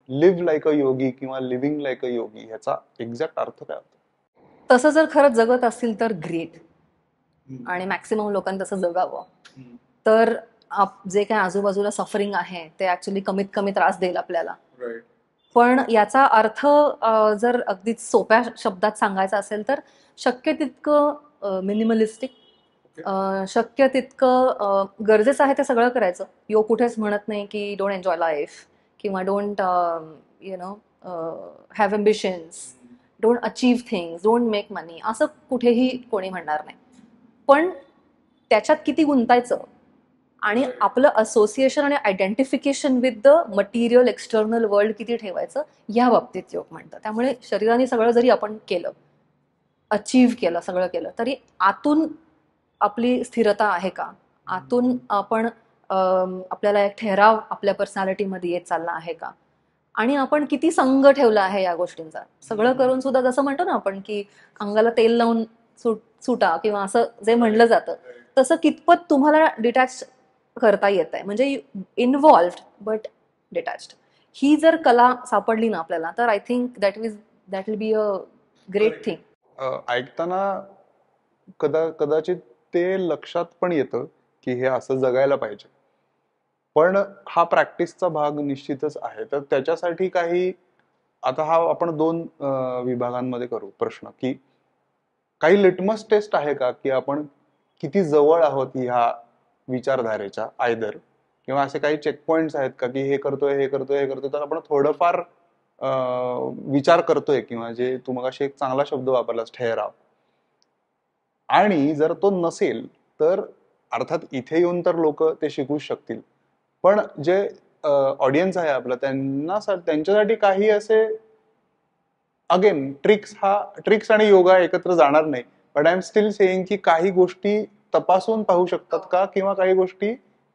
Leave like a योगी किंवा living like a योगी ह्याचा exact अर्थ काय होतो? तसं जर खरंच जगत असतील तर ग्रेट, आणि मॅक्सिमम लोकांनी तसं जगावं. तर जे काय आजूबाजूला सफरिंग आहे ते ऍक्च्युली कमीत कमी त्रास देईल आपल्याला. पण याचा अर्थ जर अगदीच सोप्या शब्दात सांगायचा असेल तर शक्य तितकं मिनिमलिस्टिक, शक्य तितकं गरजेचं आहे ते सगळं करायचं. योग कुठेच म्हणत नाही की डोंट एन्जॉय लाईफ किंवा don't you know have ambitions, don't achieve things, don't make money, असं कुठेही कोणी म्हणणार नाही. पण त्याच्यात किती गुंतायचं आणि आपलं असोसिएशन आणि identification with the material external world किती ठेवायचं, या बाबतीत योग म्हणतं. त्यामुळे शरीराने सगळं जरी आपण केलं, अचीव्ह केलं, सगळं केलं, तरी आतून आपली स्थिरता आहे का, आतून आपण आपल्याला एक ठहराव आपल्या पर्सनॅलिटीमध्ये येत चालला आहे का, आणि आपण किती संग ठेवला आहे या गोष्टींचा. सगळं करून सुद्धा जसं म्हणतो ना आपण की अंगाला तेल लावून सुटा किंवा असं जे म्हणलं जातं, तसं कितपत तुम्हाला डिटॅच करता येत आहे, म्हणजे इन्व्हॉल्व्ड बट डिटॅच्ड. ही जर कला सापडली ना आपल्याला, तर I think that will be a great thing. ऐकताना कदाचित ते लक्षात पण येतं की हे असं जगायला पाहिजे, पण हा प्रॅक्टिसचा भाग निश्चितच आहे. तर त्याच्यासाठी काही, आता हा आपण दोन विभागांमध्ये करू प्रश्न, की काही लिटमस टेस्ट आहे का की आपण किती जवळ आहोत ह्या विचारधारेच्या, आयदर, किंवा असे काही चेक पॉइंट्स आहेत का की हे करतोय हे करतोय हे करतोय तर आपण थोडंफार विचार करतोय, किंवा जे तू मगाशी एक चांगला शब्द वापरलास, ठहराव. आणि जर तो नसेल तर अर्थात इथे येऊन तर लोक ते शिकूच शकतील, पण जे ऑडियन्स आहे आपलं त्यांच्यासाठी काही असे, अगेन ट्रिक्स आणि योगा एकत्र जाणार नाही, but I am still saying की काही गोष्टी तपासून पाहू शकतात का, किंवा काही गोष्टी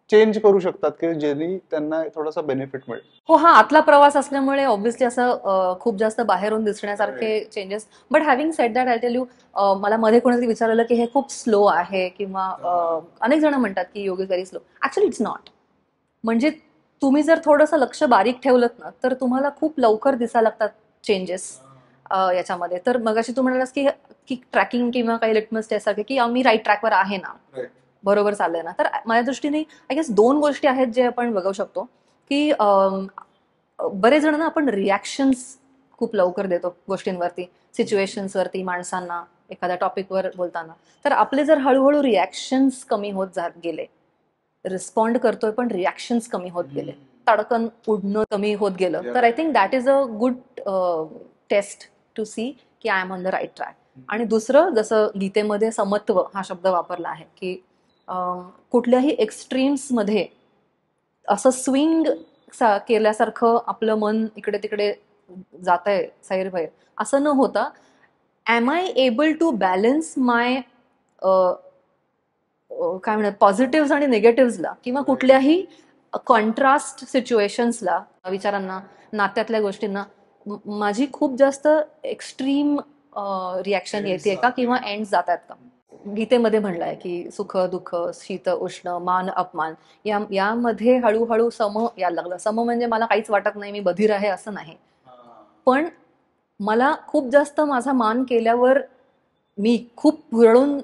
चेंज करू शकतात की ज्यांनी त्यांना थोडासा बेनिफिट मिळेल. हो, हा आतला प्रवास असल्यामुळे ऑब्व्हियसली असं खूप जास्त बाहेरून दिसण्यासारखे changes. But having said that, I tell you, मला मध्ये कोणीतरी विचारलेलं की हे खूप स्लो आहे, किंवा अनेक जण म्हणतात की योग is very slow. Actually it's not. म्हणजे तुम्ही जर थोडंसं लक्ष बारीक ठेवलं ना, तर तुम्हाला खूप लवकर दिसायला लागतात चेंजेस याच्यामध्ये. तर मगाशी तू म्हणालास की की ट्रॅकिंग किंवा काही लिटमस टेस्ट सारखे की आम्ही राईट ट्रॅकवर आहे ना, बरोबर चाललंय ना. तर माझ्या दृष्टीने आय गेस दोन गोष्टी आहेत जे आपण बघू शकतो, की बरेच जण ना आपण रिॲक्शन्स खूप लवकर देतो गोष्टींवरती, सिच्युएशन्सवरती, माणसांना, एखाद्या टॉपिकवर बोलताना. तर आपले जर हळूहळू रिॲक्शन्स कमी होत जात गेले, रिस्पॉन्ड करतोय पण रिॲक्शन्स कमी होत गेले, तडकन उडणं कमी होत गेलं, तर I think that is a good test to see की I am on the right track. आणि दुसरं, जसं गीतेमध्ये समत्व हा शब्द वापरला आहे, की कुठल्याही एक्स्ट्रीम्समध्ये असं स्विंग केल्यासारखं आपलं मन इकडे तिकडे जात आहे सैरभैर, असं न होता am I able to balance my काय म्हणतात पॉझिटिव्ह आणि निगेटिव्हला, किंवा कुठल्याही कॉन्ट्रास्ट सिच्युएशन्सला, विचारांना, नात्यातल्या गोष्टींना माझी खूप जास्त एक्स्ट्रीम रिॲक्शन येते का, किंवा एंड जात आहेत का. गीतेमध्ये म्हणलंय की सुख दुःख, शीत उष्ण, मान अपमान, यामध्ये हळूहळू सम यायला लागलं. सम म्हणजे मला काहीच वाटत नाही, मी बधीर आहे असं नाही, पण मला खूप जास्त माझा मान केल्यावर मी खूप हुरळून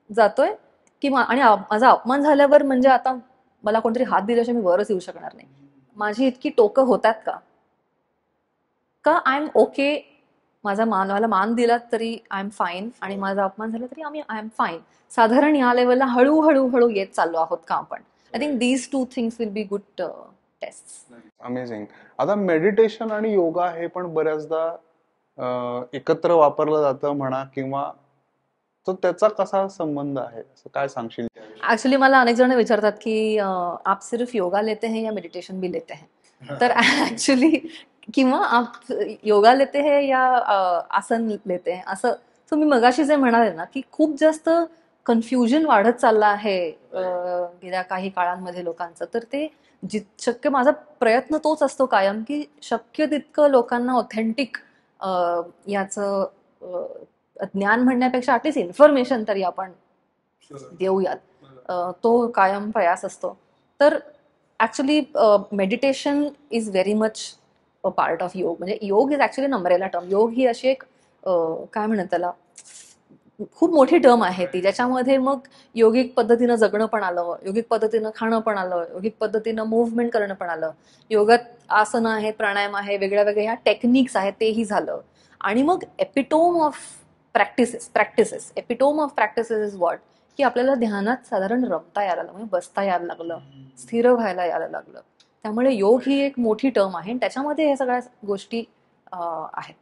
जातोय, किंवा आणि माझा अपमान झाल्यावर म्हणजे आता मला कोणतरी हात दिल्याशिवाय मी वरच येऊ शकणार नाही. माझी इतकी टोकं होतात का, आय एम ओके. माझा मानवाला मान दिला तरी आय एम फाईन, आणि माझा अपमान झाला तरी आय एम फाईन. साधारण या लेवलला हळूहळू हळू येत चाललो आहोत का आपण. I think these two things will be good test. Amazing. आता मेडिटेशन आणि योगा हे पण बऱ्याचदा एकत्र वापरलं जातं म्हणा, किंवा तो त्याचा कसा संबंध आहे, असं काय सांगशील? एक्चुअली मला अनेक जण विचारतात की आप सिर्फ योगा लेते हैं या मेडिटेशन भी लेते हैं. तर ऍक्च्युली, किंवा आप योगा लेते हैं या आसन लेते हैं, असं. सो मी मगाशी जे म्हणाले ना की खूप जास्त कन्फ्युजन वाढत चाललं आहे गेल्या काही काळांमध्ये लोकांचं. तर ते शक्य, माझा प्रयत्न तोच असतो कायम की शक्य तितकं लोकांना ऑथेंटिक याचं ज्ञान म्हणण्यापेक्षा ऍटलीस्ट इन्फॉर्मेशन तरी आपण देऊयात, तो कायम प्रयास असतो. तर actually meditation is very much a part of yoga. म्हणजे yoga is actually an umbrella term. योग ही अशी एक काय म्हणतात त्याला, खूप मोठी टर्म आहे ती, ज्याच्यामध्ये मग योगिक पद्धतीनं जगणं पण आलं, योगिक पद्धतीनं खाणं पण आलं, योगिक पद्धतीनं मुव्हमेंट करणं पण आलं. योगात आसनं आहेत, प्राणायाम आहे, वेगळ्या वेगळ्या ह्या टेक्निक्स आहेत, तेही झालं. आणि मग epitome of practices epitome of practices is what, की आपल्याला ध्यानात साधारण रमता यायला लागलं, म्हणजे बसता यायला लागलं, स्थिर व्हायला यायला लागलं. त्यामुळे योग ही एक मोठी टर्म आहे आणि त्याच्यामध्ये या सगळ्या गोष्टी आहेत.